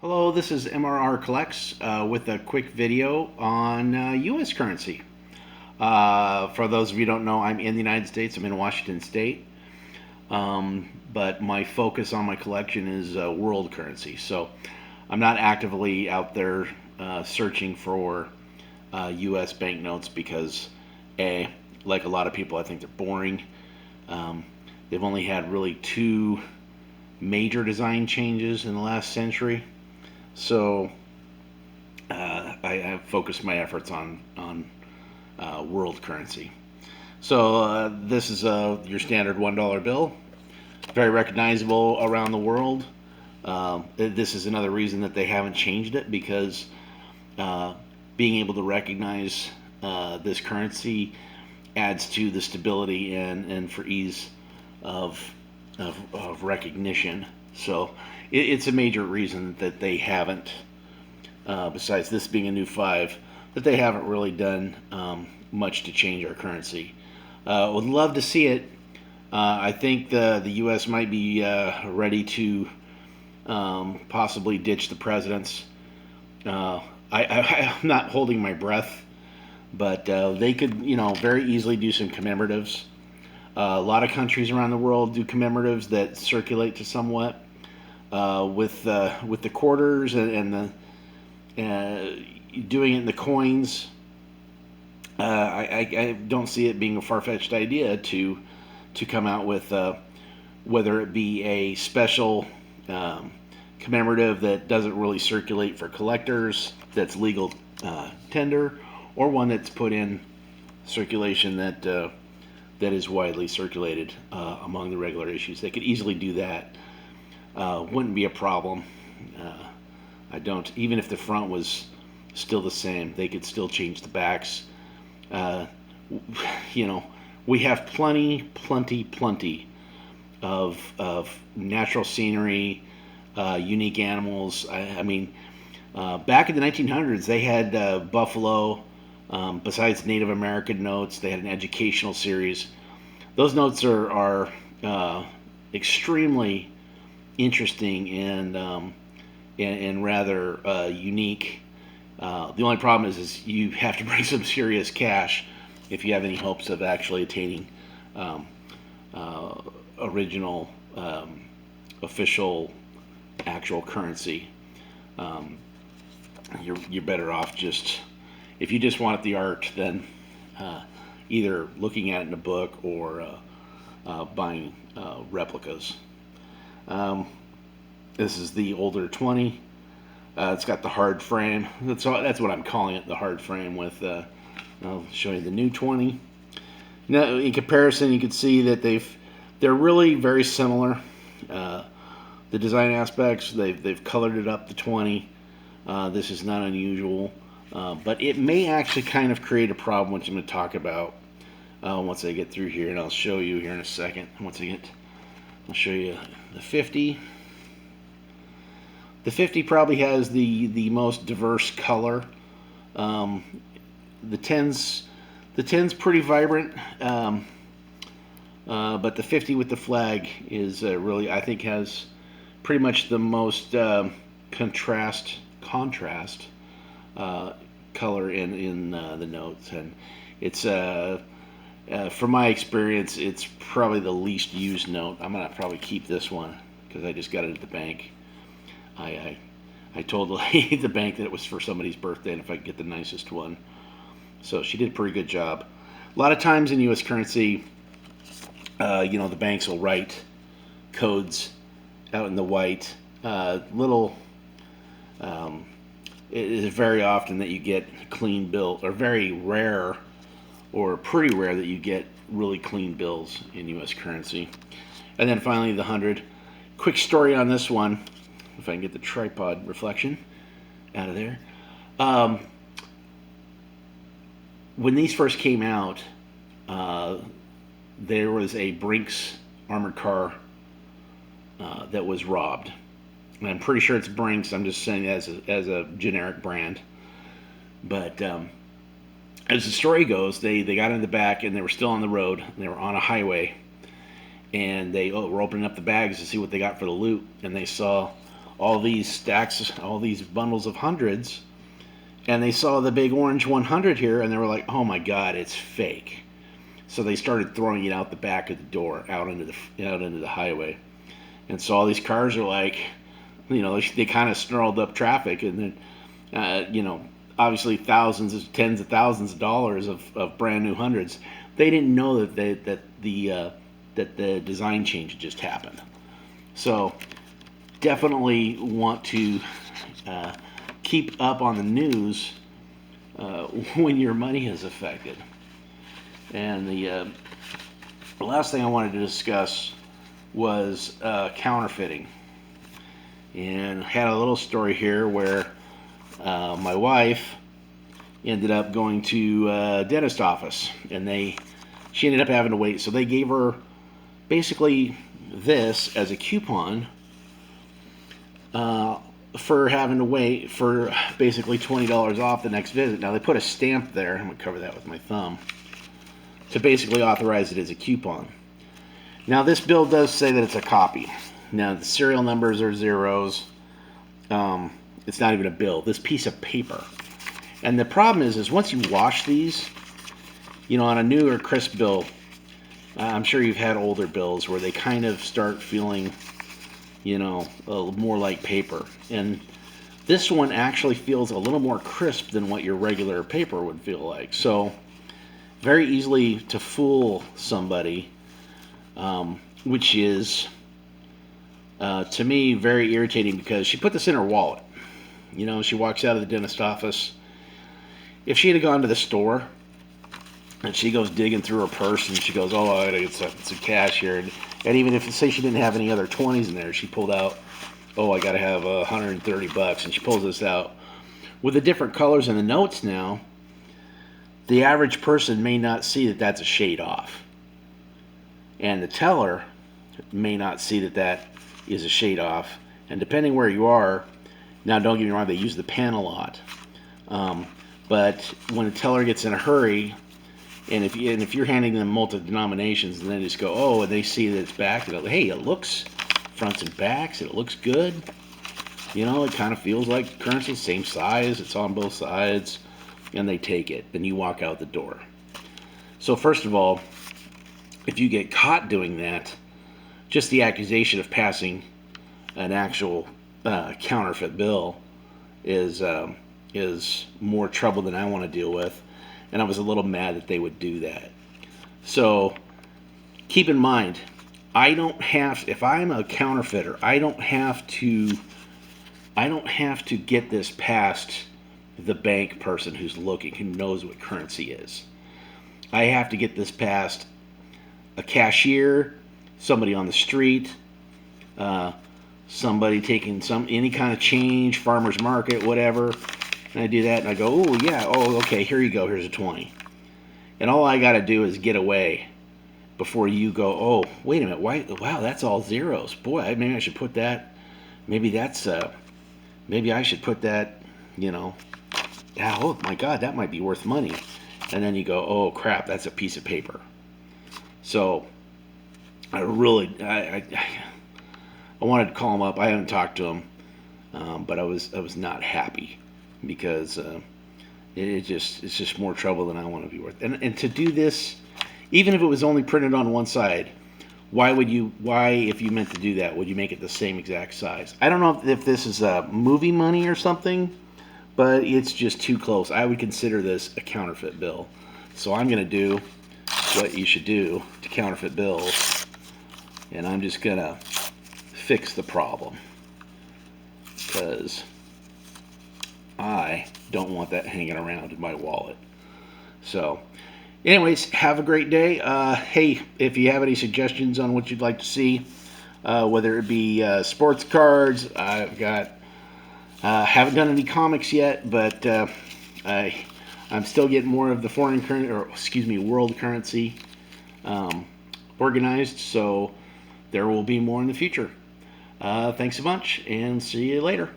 Hello, this is MRR Collects with a quick video on U.S. currency. For those of you who don't know, I'm in the United States. I'm in Washington State. But my focus on my collection is world currency. So I'm not actively out there searching for U.S. banknotes because, like a lot of people, I think they're boring. Um, they've only had really two major design changes in the last century. So I have focused my efforts on world currency. So this is your standard $1 bill, very recognizable around the world. This is another reason that they haven't changed it because uh, being able to recognize this currency adds to the stability and for ease of, of recognition. So it's a major reason that they haven't, besides this being a new five, that they haven't really done much to change our currency. Would love to see it. I think the U.S. might be ready to possibly ditch the presidents. I'm not holding my breath, but they could, very easily do some commemoratives. A lot of countries around the world do commemoratives that circulate to somewhat with the quarters and the doing it in the coins. I don't see it being a far-fetched idea to come out with whether it be a special commemorative that doesn't really circulate for collectors, that's legal tender, or one that's put in circulation that is widely circulated among the regular issues. They could easily do that. Wouldn't be a problem. I don't. Even if the front was still the same, they could still change the backs. Uh, we have plenty of natural scenery, unique animals. I mean, back in the 1900s, they had buffalo. Besides Native American notes, they had an educational series. Those notes are extremely interesting and rather unique. The only problem is you have to bring some serious cash if you have any hopes of actually attaining um, uh, original official actual currency. Um, you're better off just if you just want the art, then either looking at it in a book or buying replicas. Um, this is the older 20. It's got the hard frame. That's what I'm calling it, the hard frame. With I'll show you the new 20. Now, in comparison, you can see that they're really very similar. The design aspects, they've colored it up to 20. This is not unusual, but it may actually kind of create a problem, which I'm going to talk about once I get through here, and I'll show you here in a second. I'll show you the 50. The 50 probably has the most diverse color. The 10's pretty vibrant, but the 50 with the flag is really, I think, has pretty much the most contrast color in the notes, and it's from my experience, it's probably the least used note. I'm gonna probably keep this one because I just got it at the bank. I told the lady at the bank that it was for somebody's birthday and if I could get the nicest one. So she did a pretty good job. A lot of times in U.S. currency, the banks will write codes out in the white. It is very often that you get clean bill, or very rare, or pretty rare that you get really clean bills in U.S. currency. And then finally the 100. Quick story on this one, if I can get the tripod reflection out of there. When these first came out, there was a Brinks armored car that was robbed. And I'm pretty sure it's Brinks. I'm just saying as a generic brand. But as the story goes, they got in the back and they were still on the road. And they were on a highway. And they were opening up the bags to see what they got for the loot. And they saw all these stacks, all these bundles of hundreds, and they saw the big orange 100 here, and they were like, "Oh my God, it's fake!" So they started throwing it out the back of the door, out into the highway, and so all these cars are like, they kind of snarled up traffic, and then obviously tens of thousands of dollars of brand new hundreds. They didn't know that the design change had just happened. So definitely want to keep up on the news when your money is affected. And the last thing I wanted to discuss was counterfeiting. And had a little story here where my wife ended up going to a dentist office, and she ended up having to wait. So they gave her basically this as a coupon for having to wait for basically $20 off the next visit. Now they put a stamp there. I'm going to cover that with my thumb to basically authorize it as a coupon. Now this bill does say that it's a copy. Now the serial numbers are zeros. It's not even a bill. This piece of paper. And the problem is once you wash these, on a new or crisp bill, I'm sure you've had older bills where they kind of start feeling, more like paper. And this one actually feels a little more crisp than what your regular paper would feel like. So very easily to fool somebody, which is, to me, very irritating because she put this in her wallet. She walks out of the dentist office. If she had gone to the store and she goes digging through her purse and she goes, "Oh, I gotta get some cash here," and even if, say, she didn't have any other 20s in there, she pulled out, "Oh, I gotta have $130," and she pulls this out with the different colors in the notes. Now, the average person may not see that that's a shade off, and the teller may not see that that is a shade off. And depending where you are, now don't get me wrong, they use the pen a lot, but when a teller gets in a hurry, and if you're handing them multi-denominations, and they just go, "Oh," and they see that it's back, and hey, it looks fronts and backs, and it looks good. It kind of feels like currency, same size, it's on both sides, and they take it. Then you walk out the door. So first of all, if you get caught doing that, just the accusation of passing an actual counterfeit bill is more trouble than I want to deal with, and I was a little mad that they would do that. So keep in mind, if I'm a counterfeiter, I don't have to get this past the bank person who's looking, who knows what currency is. I have to get this past a cashier, somebody on the street, somebody taking any kind of change, farmer's market, whatever. And I do that, and I go, "Oh yeah, okay, here you go, here's a 20." And all I got to do is get away before you go, "Oh, wait a minute, wow, that's all zeros. Boy, maybe I should put that. Maybe I should put that. Oh my God, that might be worth money." And then you go, "Oh crap, that's a piece of paper." So I wanted to call him up. I haven't talked to him, but I was not happy because it's just more trouble than I want to be worth. And to do this, even if it was only printed on one side, why, if you meant to do that, would you make it the same exact size? I don't know if this is movie money or something, but it's just too close. I would consider this a counterfeit bill. So I'm going to do what you should do to counterfeit bills, and I'm just going to fix the problem because I don't want that hanging around in my wallet. So anyways, have a great day. Hey, if you have any suggestions on what you'd like to see, whether it be sports cards, I've got haven't done any comics yet, but I'm still getting more of the world currency organized, so there will be more in the future. Thanks a bunch, and see you later.